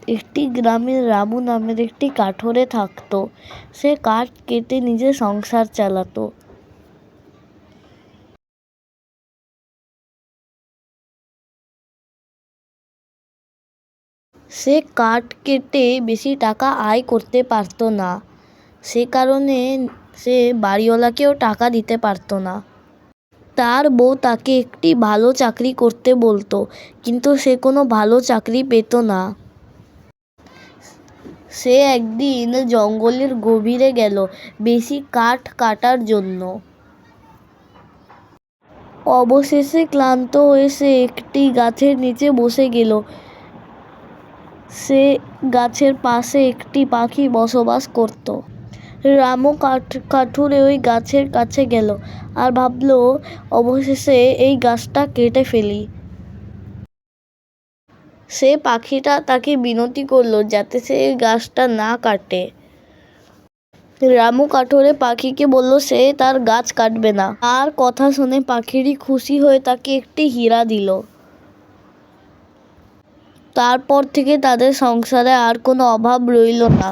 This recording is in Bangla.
একটি গ্রামে রামু নামের একটি কাঠুরে থাকতো। সে কাঠ কেটে নিজের সংসার চালাতো। সে কাঠ কেটে বেশি টাকা আয় করতে পারতো না, সে কারণে সে বাড়িওয়ালাকেও টাকা দিতে পারতো না। তার বউ তাকে একটি ভালো চাকরি করতে বলতো, কিন্তু সে কোনো ভালো চাকরি পেত না। সে একদিন জঙ্গলের গভীরে গেল বেশি কাঠ কাটার জন্য। অবশেষে ক্লান্ত হয়ে সে একটি গাছের নিচে বসে গেল। সে গাছের পাশে একটি পাখি বসবাস করত। রামু কাঠুরে ওই গাছের কাছে গেল আর ভাবলো, অবশেষে এই গাছটা কেটে ফেলি। সে পাখিটা তাকে বিনতি করলো যাতে সে এই গাছটা না কাটে। রামু কাঠুরে পাখিকে বলল সে তার গাছ কাটবে না। তার কথা শুনে পাখিটি খুশি হয়ে তাকে একটি হীরা দিল। তারপর থেকে তাদের সংসারে আর কোনো অভাব রইল না।